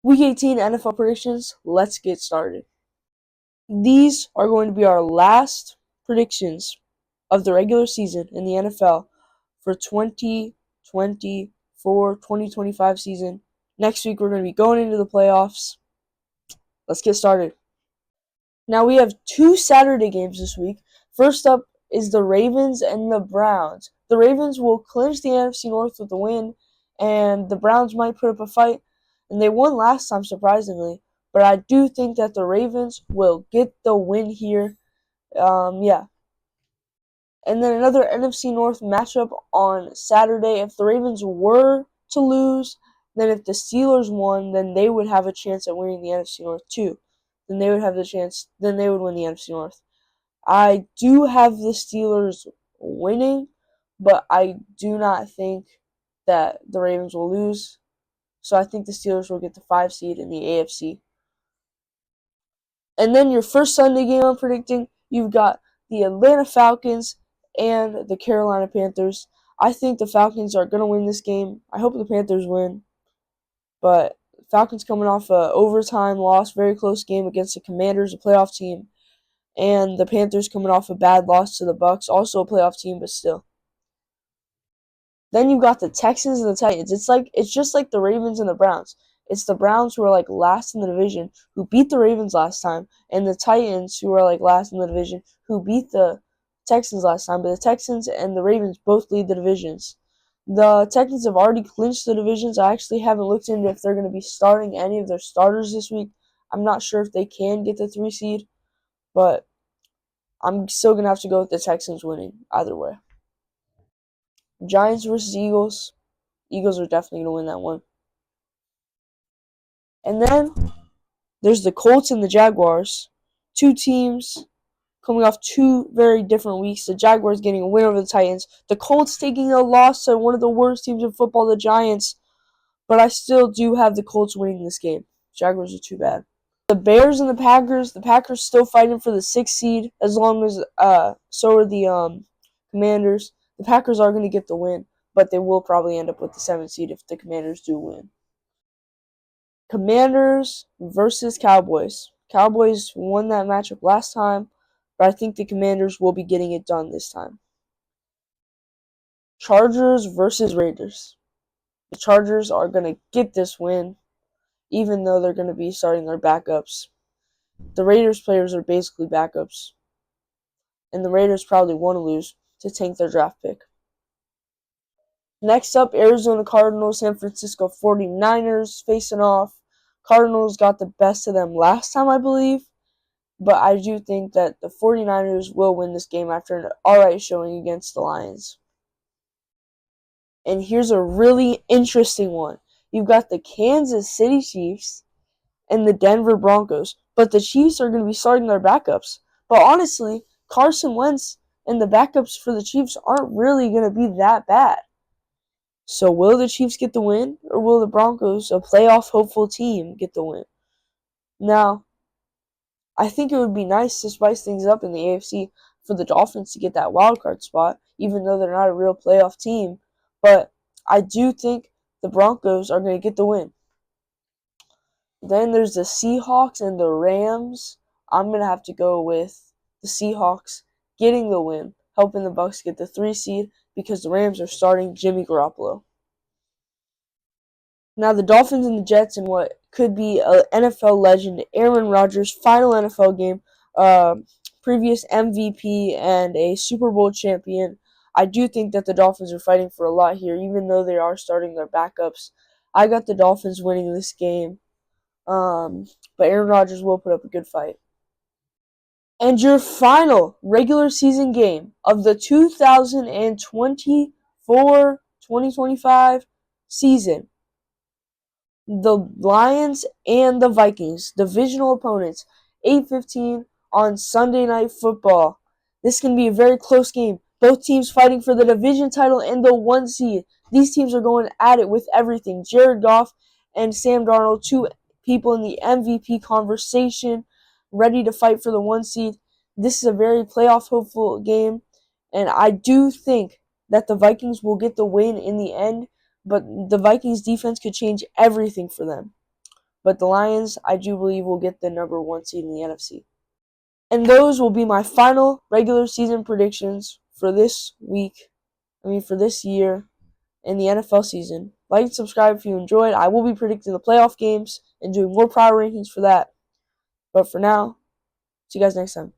Week 18 NFL predictions. Let's get started. These are going to be our last predictions of the regular season in the NFL for 2024-2025 season. Next week, we're going to be going into the playoffs. Let's get started. Now, we have two Saturday games this week. First up is the Ravens and the Browns. The Ravens will clinch the NFC North with a win, and the Browns might put up a fight. And they won last time, surprisingly. But I do think that the Ravens will get the win here. Yeah. And then another NFC North matchup on Saturday. If the Ravens were to lose, then if the Steelers won, then they would have a chance at winning the NFC North too. Then they would have the chance. Then they would win the NFC North. I do have the Steelers winning, but I do not think that the Ravens will lose. So I think the Steelers will get the 5 seed in the AFC. And then your first Sunday game I'm predicting, you've got the Atlanta Falcons and the Carolina Panthers. I think the Falcons are going to win this game. I hope the Panthers win. But Falcons coming off a overtime loss, very close game against the Commanders, a playoff team. And the Panthers coming off a bad loss to the Bucs, also a playoff team, but still. Then you've got the Texans and the Titans. It's just like the Ravens and the Browns. It's the Browns who are like last in the division, who beat the Ravens last time, and the Titans who are like last in the division, who beat the Texans last time. But the Texans and the Ravens both lead the divisions. The Texans have already clinched the divisions. I actually haven't looked into if they're going to be starting any of their starters this week. I'm not sure if they can get the 3 seed, but I'm still going to have to go with the Texans winning either way. Giants versus Eagles. Eagles are definitely going to win that one. And then there's the Colts and the Jaguars. Two teams coming off two very different weeks. The Jaguars getting a win over the Titans. The Colts taking a loss to one of the worst teams in football, the Giants. But I still do have the Colts winning this game. Jaguars are too bad. The Bears and the Packers still fighting for the 6th seed, as long as so are the Commanders. The Packers are going to get the win, but they will probably end up with the 7th seed if the Commanders do win. Commanders versus Cowboys. Cowboys won that matchup last time, but I think the Commanders will be getting it done this time. Chargers versus Raiders. The Chargers are going to get this win, even though they're going to be starting their backups. The Raiders players are basically backups, and the Raiders probably want to lose to tank their draft pick. Next up, Arizona Cardinals, San Francisco 49ers facing off. Cardinals got the best of them last time, I believe, but I do think that the 49ers will win this game after an alright showing against the Lions. And here's a really interesting one. You've got the Kansas City Chiefs and the Denver Broncos, but the Chiefs are going to be starting their backups. But honestly, Carson Wentz and the backups for the Chiefs aren't really going to be that bad. So will the Chiefs get the win, or will the Broncos, a playoff hopeful team, get the win? Now, I think it would be nice to spice things up in the AFC for the Dolphins to get that wild card spot, even though they're not a real playoff team. But I do think the Broncos are going to get the win. Then there's the Seahawks and the Rams. I'm going to have to go with the Seahawks getting the win, helping the Bucs get the 3 seed because the Rams are starting Jimmy Garoppolo. Now the Dolphins and the Jets in what could be an NFL legend, Aaron Rodgers' final NFL game, previous MVP and a Super Bowl champion. I do think that the Dolphins are fighting for a lot here, even though they are starting their backups. I got the Dolphins winning this game. But Aaron Rodgers will put up a good fight. And your final regular season game of the 2024-2025 season, the Lions and the Vikings, divisional opponents, 8:15 on Sunday Night Football. This can be a very close game. Both teams fighting for the division title and the 1 seed. These teams are going at it with everything. Jared Goff and Sam Darnold, two people in the MVP conversation, ready to fight for the 1 seed. This is a very playoff hopeful game, and I do think that the Vikings will get the win in the end, but the Vikings defense could change everything for them. But the Lions, I do believe, will get the number 1 seed in the NFC. And those will be my final regular season predictions for this for this year in the NFL season. Like and subscribe if you enjoyed. I will be predicting the playoff games and doing more power rankings for that. But for now, see you guys next time.